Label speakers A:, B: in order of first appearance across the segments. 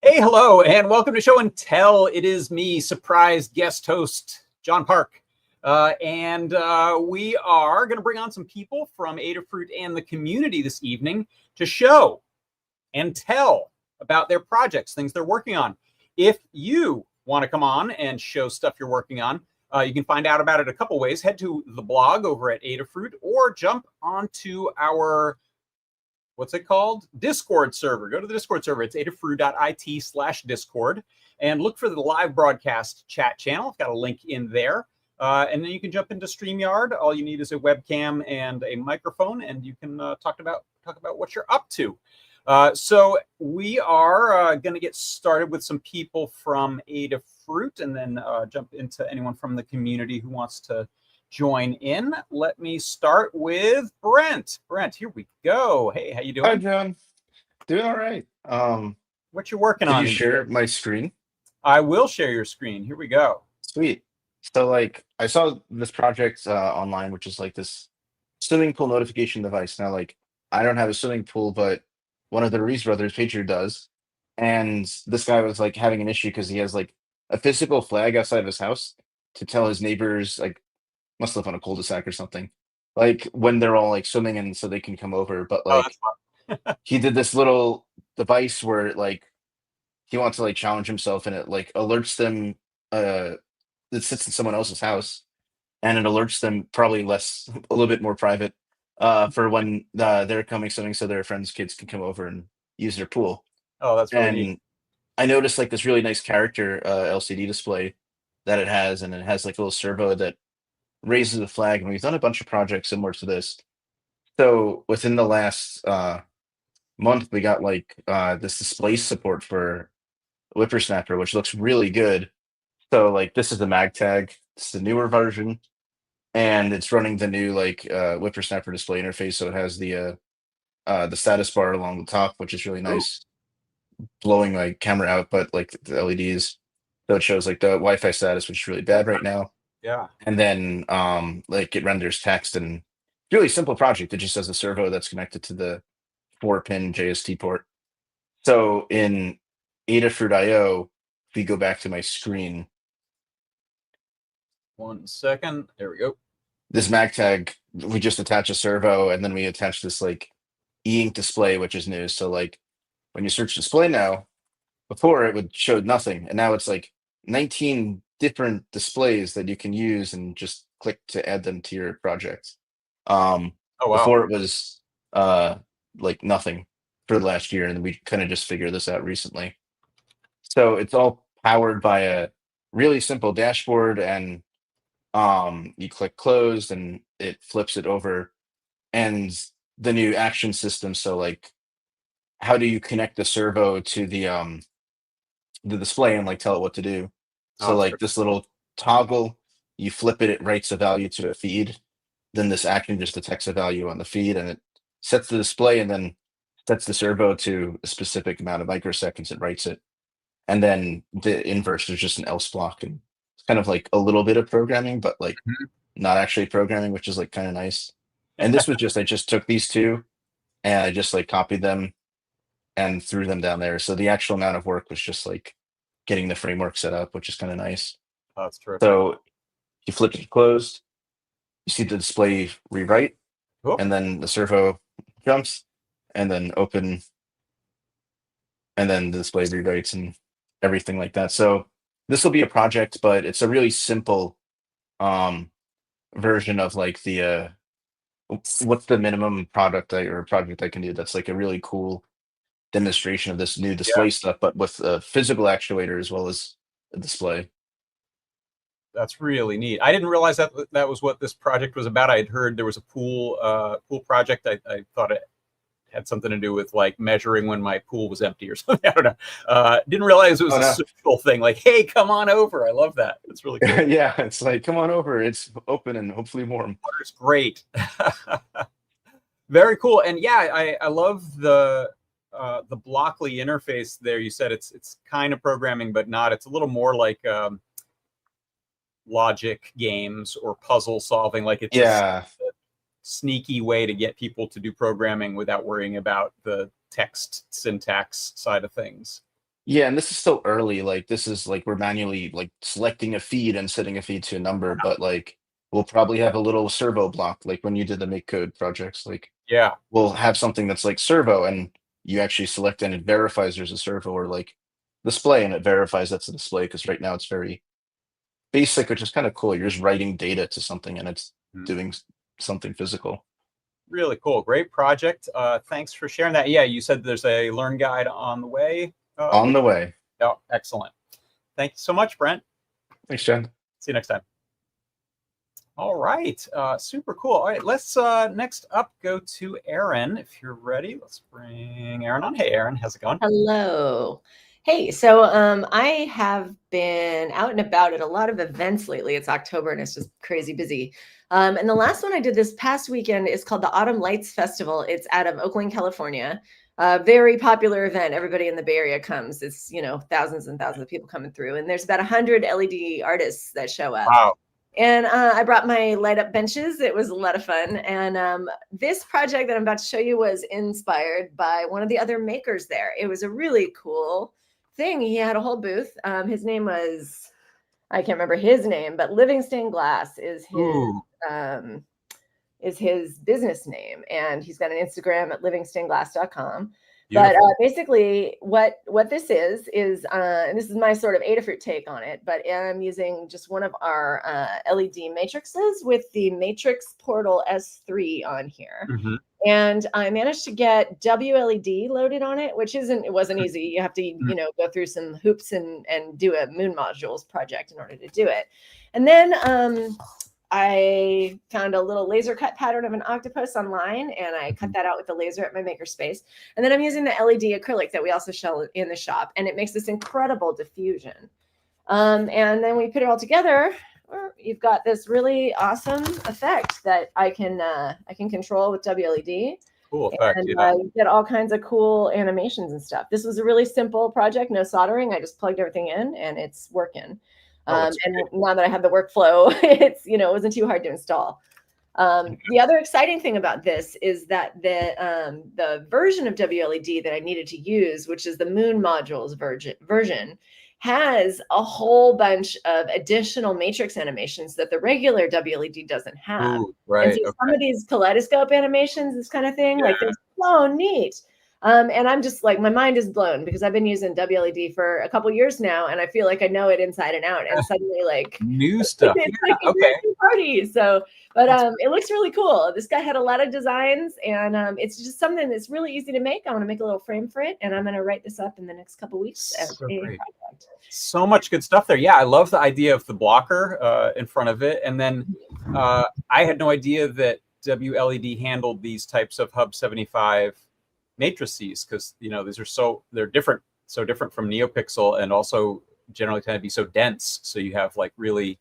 A: Hey, hello, and welcome to Show and Tell. It is me, surprise guest host, John Park. And we are going to bring on some people from Adafruit and the community this evening to show and tell about their projects, things they're working on. If you want to come on and show stuff you're working on, you can find out about it a couple ways. Head to the blog over at Adafruit or jump onto our what's it called? Discord server. Go to the Discord server. It's adafruit.it/Discord and look for the live broadcast chat channel. I've got a link in there. And then you can jump into StreamYard. All you need is a webcam and a microphone, and you can talk about what you're up to. So we are going to get started with some people from Adafruit, and then jump into anyone from the community who wants to join in. Let me start with Brent. Brent, here we go. Hey, how you doing?
B: Hi, John. Doing all right.
A: What you working
B: Could
A: on?
B: you share my screen?
A: I will share your screen. Here we go.
B: Sweet. So, I saw this project online, which is like this swimming pool notification device. Now, I don't have a swimming pool, but one of the Reese brothers, Patriot, does. And this guy was like having an issue because he has like a physical flag outside of his house to tell his neighbors, like, must live on a cul-de-sac or something, like when they're all like swimming and so they can come over. But
A: Oh, that's fun.
B: he did this little device where he wants to like challenge himself, and it like alerts them. It sits in someone else's house, and it alerts them, probably less, a little bit more private, for when they're coming swimming, so their friends' kids can come over and use their pool.
A: Oh, that's really neat.
B: And I noticed like this really nice character LCD display that it has, and it has like a little servo that raises the flag. And we've done a bunch of projects similar to this. So within the last month, we got this display support for Whippersnapper, which looks really good. So this is the mag tag. It's the newer version, and it's running the new Whippersnapper display interface. So it has the status bar along the top, which is really
A: Ooh.
B: nice, blowing my camera out, but like the LEDs. So it shows like the Wi-Fi status, which is really bad right now.
A: Yeah.
B: And then it renders text, and really simple project. It just has a servo that's connected to the 4-pin JST port. So in Adafruit.io, if we go back to my screen,
A: 1 second. There we go.
B: this mag tag, we just attach a servo, and then we attach this e-ink display, which is new. So when you search display now, before it would show nothing, and now it's 19 different displays that you can use and just click to add them to your project.
A: Oh, wow.
B: Before it was nothing for the last year, and we kind of just figured this out recently. So it's all powered by a really simple dashboard, and you click closed and it flips it over, and the new action system. So how do you connect the servo to the display and tell it what to do? So this little toggle, you flip it, it writes a value to a feed. Then this action just detects a value on the feed, and it sets the display, and then sets the servo to a specific amount of microseconds. It writes it, and then the inverse is just an else block, and it's kind of like a little bit of programming, but not actually programming, which is kind of nice. And this was I just took these two, and I just copied them and threw them down there. So the actual amount of work was just getting the framework set up, which is kind of nice.
A: Oh, that's terrific.
B: So you flip it closed, you see the display rewrite,
A: Cool.
B: and then the servo jumps, and then open, and then the display rewrites and everything like that. So this will be a project, but it's a really simple version of the what's the minimum product or project I can do that's a really cool demonstration of this new display stuff, but with a physical actuator as well as a display.
A: That's really neat. I didn't realize that was what this project was about. I had heard there was a pool project. I thought it had something to do with measuring when my pool was empty or something. I don't know. Didn't realize it was a social thing. Hey, come on over. I love that. It's really cool.
B: Yeah, it's come on over. It's open and hopefully warm.
A: Water's great. Very cool. And yeah, I love the Blockly interface there. You said it's kind of programming, but not. It's a little more like logic games or puzzle solving. It's a sneaky way to get people to do programming without worrying about the text syntax side of things.
B: Yeah, and this is still early. Like this is like we're manually like selecting a feed and setting a feed to a number, but like we'll probably have a little servo block, like when you did the make code projects. Like
A: Yeah.
B: we'll have something that's like servo, and you actually select and it verifies there's a servo, or like display and it verifies that's a display. Because right now it's very basic, which is kind of cool. You're just writing data to something and it's
A: Mhm.
B: doing something physical.
A: Really cool. Great project. Thanks for sharing that. Yeah, you said there's a learn guide on the way.
B: On the way.
A: Oh, excellent. Thank you so much, Brent.
B: Thanks, Jen.
A: See you next time. All right. Super cool. All right. Let's next up go to Erin. If you're ready, let's bring Erin on. Hey, Erin. How's it going?
C: Hello. Hey, so I have been out and about at a lot of events lately. It's October and it's just crazy busy. And the last one I did this past weekend is called the Autumn Lights Festival. It's out of Oakland, California. Very popular event. Everybody in the Bay Area comes. It's, thousands and thousands of people coming through. And there's about 100 LED artists that show up.
A: Wow.
C: And I brought my light up benches. It was a lot of fun. And this project that I'm about to show you was inspired by one of the other makers there. It was a really cool thing. He had a whole booth. His name was, I can't remember his name, but Livingston Glass is his business name. And he's got an Instagram at livingstonglass.com. But basically what this is and this is my sort of Adafruit take on it, but I'm using just one of our LED matrices with the Matrix Portal S3 on here.
A: Mm-hmm.
C: And I managed to get WLED loaded on it, which it wasn't easy. You have to, go through some hoops and do a moon modules project in order to do it. And then I found a little laser cut pattern of an octopus online, and I cut that out with the laser at my makerspace. And then I'm using the LED acrylic that we also sell in the shop, and it makes this incredible diffusion. And then we put it all together. You've got this really awesome effect that I can control with WLED.
A: Cool effect.
C: And you get all kinds of cool animations and stuff. This was a really simple project, no soldering. I just plugged everything in, and it's working. And now that I have the workflow, it wasn't too hard to install. The other exciting thing about this is that the version of WLED that I needed to use, which is the Moon Modules version, has a whole bunch of additional matrix animations that the regular WLED doesn't have.
A: Ooh, right.
C: And so some of these kaleidoscope animations, this kind of thing, like they're so neat. And I'm just like, my mind is blown because I've been using WLED for a couple years now, and I feel like I know it inside and out. And suddenly, like
A: new stuff,
C: it's like a party. So, but it looks really cool. This guy had a lot of designs, and it's just something that's really easy to make. I want to make a little frame for it, and I'm going to write this up in the next couple weeks as a project.
A: So much good stuff there. Yeah, I love the idea of the blocker in front of it, and then I had no idea that WLED handled these types of Hub 75 matrices, because they're different from NeoPixel, and also generally tend to be so dense, so you have like really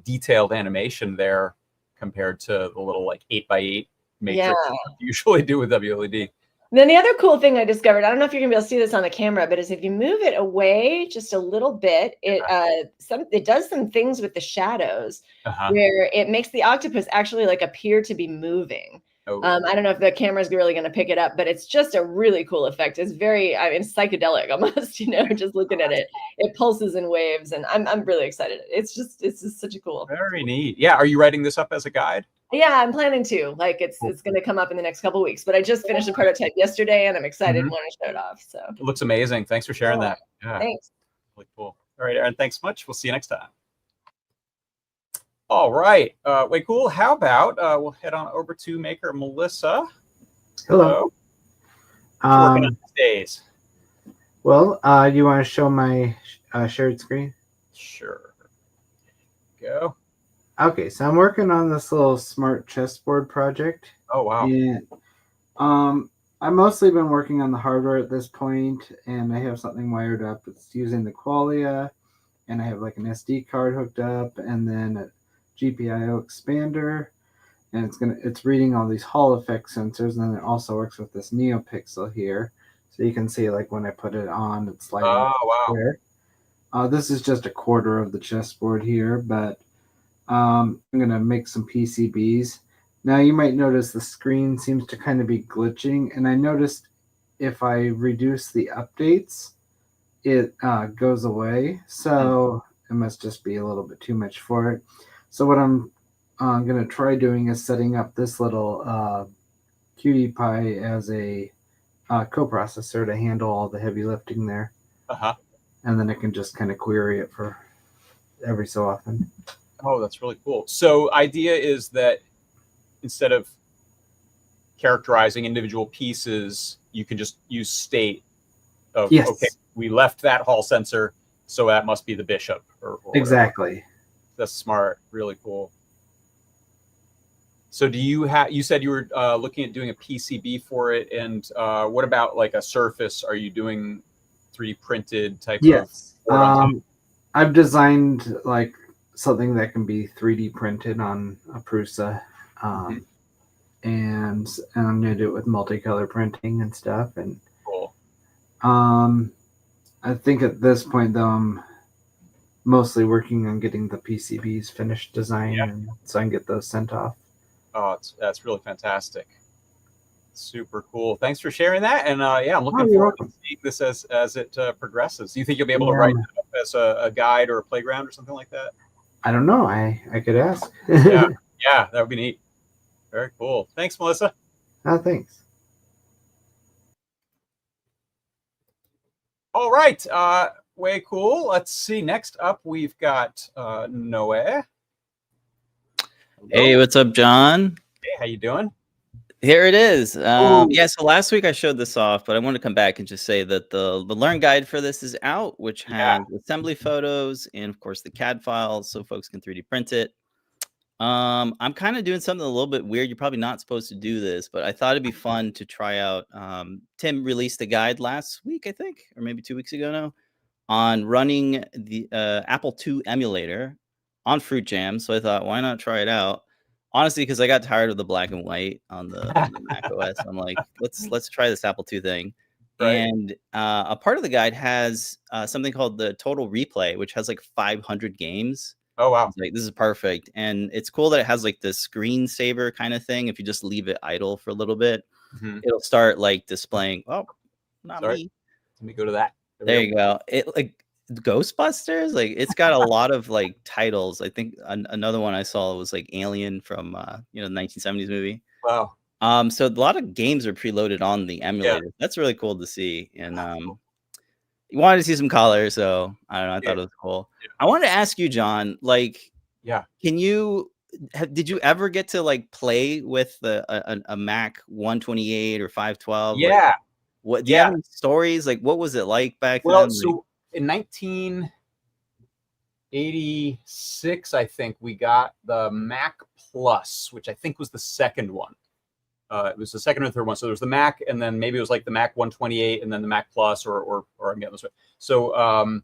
A: detailed animation there compared to the little like 8x8 matrix you usually do with WLED.
C: Then the other cool thing I discovered, I don't know if you're gonna be able to see this on the camera, but is if you move it away just a little bit, it does some things with the shadows where it makes the octopus actually like appear to be moving. I don't know if the camera's really going to pick it up, but it's just a really cool effect. It's very, psychedelic almost, just looking at it. It pulses in waves, and I'm really excited. It's just such a cool.
A: Very neat. Yeah. Are you writing this up as a guide?
C: Yeah, I'm planning to. Like it's going to come up in the next couple of weeks. But I just finished a prototype yesterday, and I'm excited and want to show it off. So
A: it looks amazing. Thanks for sharing that. Yeah.
C: Thanks.
A: Really cool. All right, Erin. Thanks much. We'll see you next time. All right. Way cool. How about we'll head on over to maker Mslissa.
D: Hello.
A: Working on these days.
D: Well, you want to show my shared screen?
A: Sure. Go.
D: Okay, so I'm working on this little smart chessboard project.
A: Oh wow.
D: And I've mostly been working on the hardware at this point, and I have something wired up. It's using the Qualia, and I have like an SD card hooked up, and then a GPIO expander, and it's reading all these Hall effect sensors, and then it also works with this NeoPixel here, so you can see like when I put it on, it's lighting up there. This is just a quarter of the chessboard here, but I'm gonna make some PCBs. Now you might notice the screen seems to kind of be glitching, and I noticed if I reduce the updates, it goes away. So it must just be a little bit too much for it. So what I'm going to try doing is setting up this little cutie pie as a coprocessor to handle all the heavy lifting there. And then I can just kind of query it for every so often.
A: Oh, that's really cool. So idea is that instead of characterizing individual pieces, you can just use state of,
D: Yes.
A: okay, we left that hall sensor, so that must be the bishop. Or
D: Exactly.
A: That's smart. Really cool. So do you have, you said you were looking at doing a PCB for it, and what about like a surface? Are you doing 3D printed type
D: Yes.
A: of board on top?
D: I've designed like something that can be 3D printed on a Prusa. And I'm gonna do it with multicolor printing and stuff. And
A: cool.
D: I think at this point though, I'm mostly working on getting the PCBs finished design, and so I can get those sent off.
A: Oh, that's really fantastic. Super cool. Thanks for sharing that. And yeah, I'm looking forward to seeing this as it progresses. Do you think you'll be able to write it up as a guide or a playground or something like that?
D: I don't know. I could ask.
A: Yeah, that would be neat. Very cool. Thanks, Melissa.
D: Thanks.
A: All right. Way cool. Let's see. Next up, we've got Noe. Hello.
E: Hey, what's up, John?
A: Hey, how you doing?
E: Here it is. Yeah, so last week I showed this off, but I want to come back and just say that the Learn Guide for this is out, which has assembly photos and, of course, the CAD files so folks can 3D print it. I'm kind of doing something a little bit weird. You're probably not supposed to do this, but I thought it'd be fun to try out. Tim released a guide last week, I think, or maybe 2 weeks ago now, on running the Apple II emulator on Fruit Jam. So I thought, why not try it out? Honestly, because I got tired of the black and white on the Mac OS. I'm like, let's try this Apple II thing. Right. And a part of the guide has something called the Total Replay, which has like 500 games.
A: Oh, wow.
E: Like, this is perfect. And it's cool that it has like the screensaver kind of thing. If you just leave it idle for a little bit, it'll start like displaying. Oh, not me.
A: Let me go to that.
E: There you go. It like Ghostbusters, like it's got a lot of like titles. I think another one I saw was like Alien from the 1970s movie.
A: Wow.
E: So a lot of games are preloaded on the emulator. That's really cool to see. And you wanted to see some color, so I don't know. I thought it was cool. I wanted to ask you, John, like, can you did you ever get to like play with a Mac 128 or 512?
A: Yeah.
E: Like, what do you have any stories? Like, what was it like back then?
A: Well, so in 1986, I think we got the Mac Plus, which I think was the second one. It was the second or third one. So there was the Mac, and then maybe it was like the Mac 128, and then the Mac Plus, or I'm getting this right. So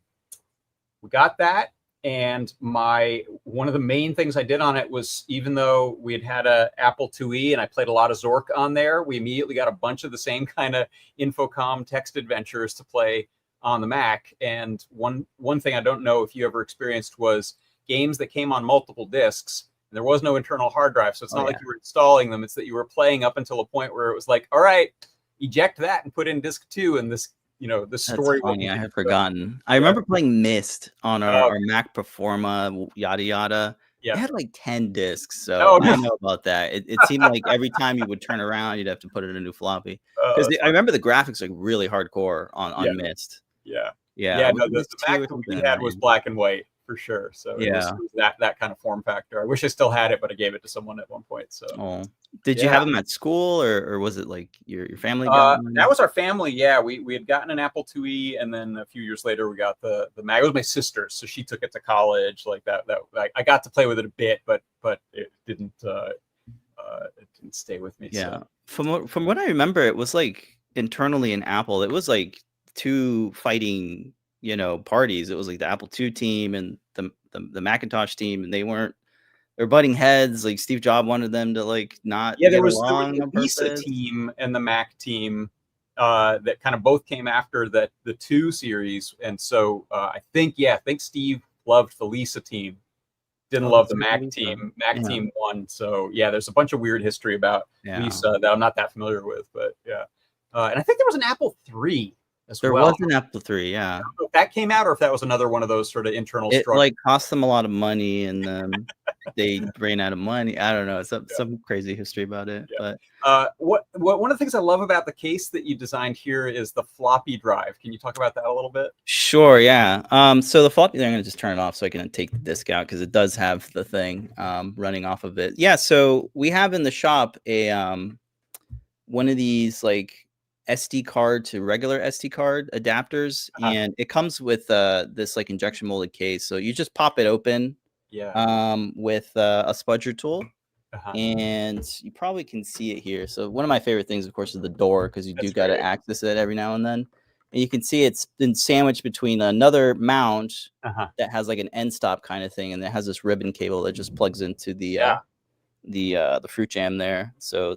A: we got that, and one of the main things I did on it was, even though we had a Apple IIe and I played a lot of Zork on there, we immediately got a bunch of the same kind of Infocom text adventures to play on the Mac. And one thing I don't know if you ever experienced was games that came on multiple disks. There was no internal hard drive, so it's not like you were installing them. It's that you were playing up until a point where it was like, all right, eject that and put in disk 2, and this, the story.
E: That's funny. I had forgotten. I remember playing Myst on our Mac Performa, yada yada. It had like 10 disks, so I know about that. It seemed like every time you would turn around, you'd have to put in a new floppy. Because I remember the graphics like really hardcore on Myst.
A: Yeah.
E: No,
A: the Mac we had was black and white for sure. So it was that kind of form factor. I wish I still had it, but I gave it to someone at one point. So
E: did you have them at school, or was it like your family?
A: That was our family. Yeah, we had gotten an Apple IIe, and then a few years later we got the Mac. It was my sister's, so she took it to college. Like that I got to play with it a bit, but it didn't stay with me.
E: Yeah.
A: So.
E: From what I remember, it was like internally in Apple, it was like two fighting parties. It was like the Apple II team and the Macintosh team, and they're butting heads. Like Steve Jobs wanted them to like not
A: there was the Lisa team and the Mac team that kind of both came after the 2 series. And so I think Steve loved the Lisa team, didn't love the Mac team. Mac team won. So there's a bunch of weird history about Lisa that I'm not that familiar with, but and I think there was an Apple III as
E: There
A: well.
E: was an Apple III, yeah.
A: I don't know if that came out or if that was another one of those sort of internal
E: It
A: struggles.
E: like cost them a lot of money, and they ran out of money. I don't know, some crazy history about it.
A: Yeah.
E: But
A: what one of the things I love about the case that you designed here is the floppy drive. Can you talk about that a little bit?
E: sure, yeah. So the floppy, I'm gonna just turn it off so I can take the disk out because it does have the thing running off of it. Yeah. So we have in the shop a one of these like SD card to regular SD card adapters, and it comes with this like injection molded case. So you just pop it open with a spudger tool, and you probably can see it here. So one of my favorite things, of course, is the door, because you do got to access it every now and then. And you can see it's been sandwiched between another mount that has like an end stop kind of thing, and it has this ribbon cable that just plugs into the fruit jam there. So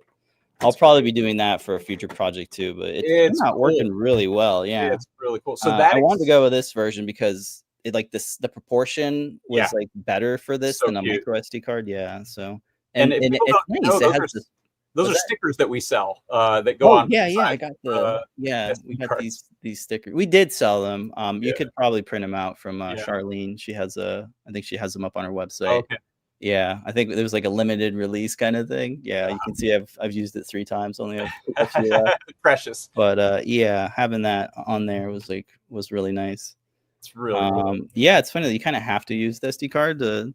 E: I'll probably be doing that for a future project too, but it's not working really well. Yeah,
A: it's really cool. So
E: I wanted to go with this version because it like the proportion was like better for this than a micro SD card. Yeah, so and it's nice. It has
A: those are stickers that we sell that go on.
E: Yeah, I got we got these stickers. We did sell them. You could probably print them out from Charlene. She has I think she has them up on her website.
A: Okay.
E: Yeah, I think it was like a limited release kind of thing. Yeah, you can see I've used it 3 times, only a few left.
A: Precious.
E: But yeah, having that on there was really nice.
A: It's really cool.
E: Yeah, it's funny that you kind of have to use the SD card to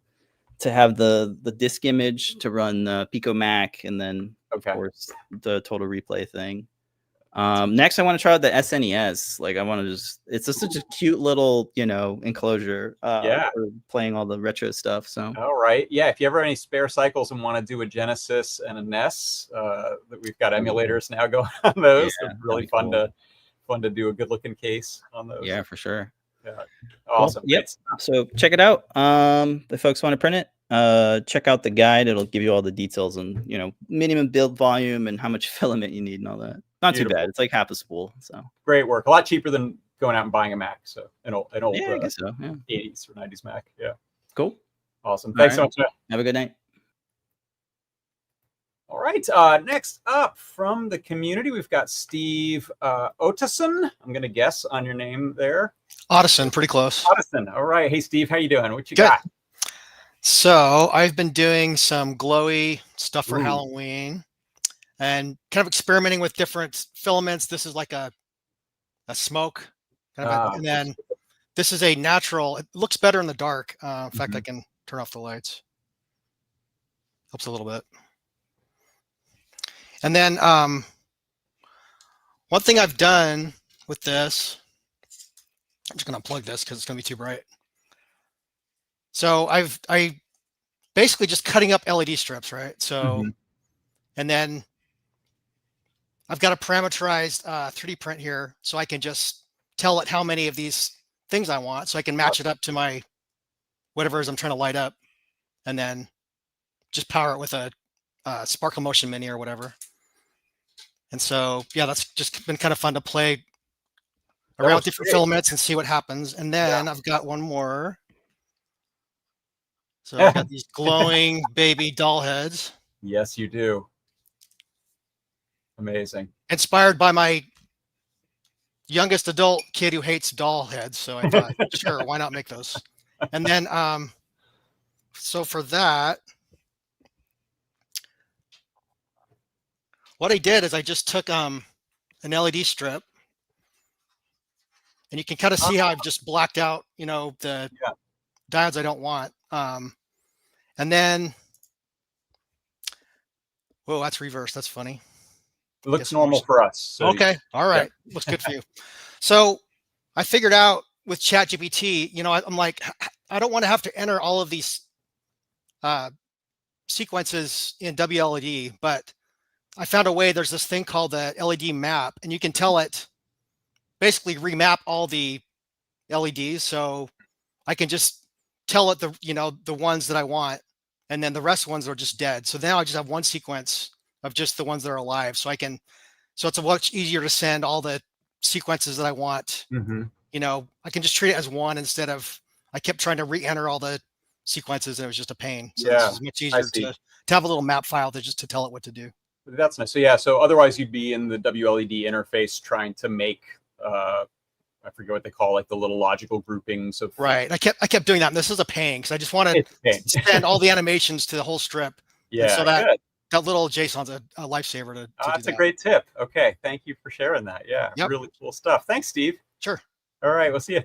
E: have the disk image to run Pico Mac, and then of course the Total Replay thing. Next, I want to try out the SNES. Like, I want to it's just such a cute little, enclosure for playing all the retro stuff. So,
A: all right. Yeah. If you ever have any spare cycles and want to do a Genesis and a NES, that we've got emulators now going on those.
E: Yeah,
A: it's really fun to do a good looking case on those.
E: Yeah, for sure.
A: Yeah. Awesome.
E: Cool. Yep. So check it out. If folks want to print it, check out the guide. It'll give you all the details on, minimum build volume and how much filament you need and all that. Not too bad. It's like half a spool. So
A: great work. A lot cheaper than going out and buying a Mac. So an old
E: I guess so. Yeah.
A: 80s or 90s Mac. Yeah.
E: Cool.
A: Awesome. Thanks so much.
E: Have a good night.
A: All right. Next up from the community, we've got Steve Otteson. I'm going to guess on your name there.
F: Otteson, pretty close.
A: Otteson. All right. Hey, Steve, how you doing? What you got?
F: So I've been doing some glowy stuff for Halloween and kind of experimenting with different filaments. This is like a smoke. And then this is a natural. It looks better in the dark. In fact, I can turn off the lights. Helps a little bit. And then one thing I've done with this, I'm just going to unplug this because it's going to be too bright. So I basically just cutting up LED strips, right? So, and then I've got a parameterized 3D print here, so I can just tell it how many of these things I want, so I can match it up to my whatever it is I'm trying to light up, and then just power it with a Sparkle Motion Mini or whatever. And so, yeah, that's just been kind of fun to play around with different filaments and see what happens. And then I've got one more. So I've got these glowing baby doll heads.
A: Yes, you do. Amazing.
F: Inspired by my youngest adult kid who hates doll heads. So I thought, sure, why not make those? And then, so for that, what I did is I just took an LED strip, and you can kind of see how I've just blacked out, the diodes I don't want. And then, whoa, that's reversed. That's funny.
A: It looks normal for us. So
F: okay. All right. Looks good for you. So I figured out with ChatGPT, I'm like, I don't want to have to enter all of these sequences in WLED, but I found a way. There's this thing called the LED map, and you can tell it basically remap all the LEDs. So I can just tell it the ones that I want, and then the rest ones are just dead. So now I just have one sequence of just the ones that are alive. So it's a much easier to send all the sequences that I want. I can just treat it as one instead of, I kept trying to re-enter all the sequences, and it was just a pain. So it's much easier to have a little map file to tell it what to do.
A: That's nice. So so otherwise you'd be in the WLED interface trying to make I forget what they call like the little logical groupings of.
F: Right. I kept doing that. And this is a pain because I just want to send all the animations to the whole strip.
A: Yeah.
F: And so that
A: good.
F: little JSON's a lifesaver to do
A: That's
F: that.
A: a great tip. Okay. Thank you for sharing that. Yeah.
F: Yep.
A: Really cool stuff. Thanks, Steve.
F: Sure.
A: All right. We'll see you.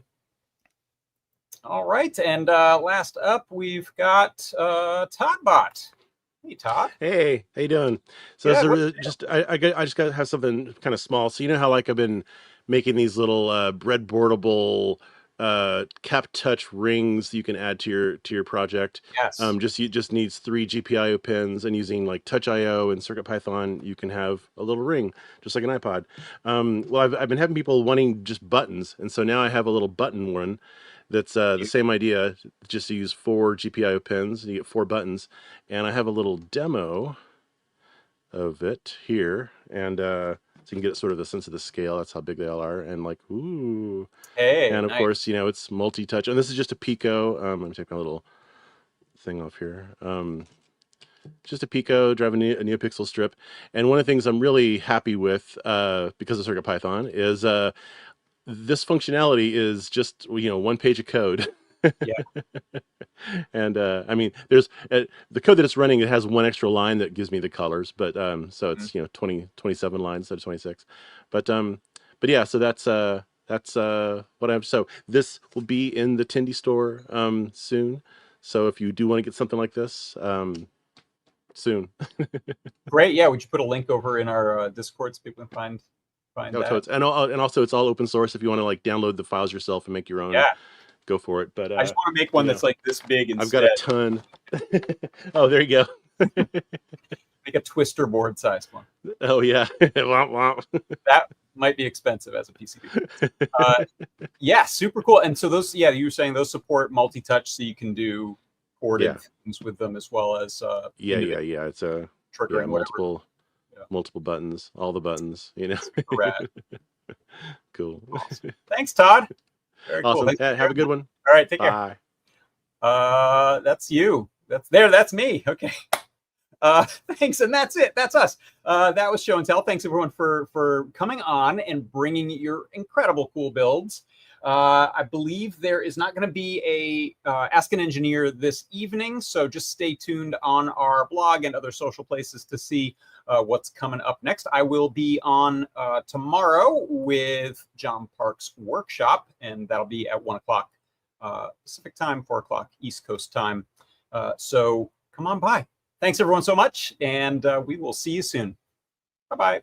A: All right. And last up, we've got Toddbot. Hey, Todd.
G: Hey, how you doing? So
A: Good.
G: I just got to have something kind of small. So you know how like I've been making these little breadboardable cap touch rings that you can add to your project.
A: Yes.
G: Just needs 3 GPIO pins, and using like Touch IO and CircuitPython, you can have a little ring just like an iPod. Well, I've been having people wanting just buttons, and so now I have a little button one. That's the same idea, just to use 4 GPIO pins, and you get 4 buttons. And I have a little demo of it here, and so you can get sort of the sense of the scale. That's how big they all are, and like, ooh.
A: Hey.
G: And of
A: nice.
G: course, it's multi-touch. And this is just a Pico. Let me take my little thing off here. Just a Pico driving a NeoPixel strip. And one of the things I'm really happy with, because of CircuitPython, is this functionality is just 1 page of code.
A: Yeah.
G: And I mean, there's the code that it's running. It has 1 extra line that gives me the colors, but so it's 27 lines instead of 26. But yeah, so that's what I'm. So this will be in the Tindy store soon. So if you do want to get something like this, soon.
A: Great. Yeah. Would you put a link over in our Discord so people can find that?
G: And also it's all open source. If you want to like download the files yourself and make your own, go for it. But
A: I just want to make one that's like this big instead.
G: I've got a ton. Oh, there you go.
A: Make a twister board sized one.
G: Oh yeah.
A: That might be expensive as a PCB. Yeah, super cool. And so those, you were saying those support multi-touch, so you can do corded things with them as well as
G: yeah. It's a
A: triggering
G: multiple buttons, all the buttons,
A: Rad.
G: Cool.
A: Awesome. Thanks, Todd. Very
G: awesome.
A: Cool.
G: Have a good one.
A: All right, take
G: care.
A: Bye. That's you. That's me. Okay. Thanks, and that's it. That's us. That was Show and Tell. Thanks everyone for coming on and bringing your incredible cool builds. I believe there is not going to be a Ask an Engineer this evening, so just stay tuned on our blog and other social places to see what's coming up next. I will be on tomorrow with John Park's workshop, and that'll be at 1 o'clock Pacific time, 4 o'clock East Coast time. So come on by. Thanks everyone so much, and we will see you soon. Bye-bye.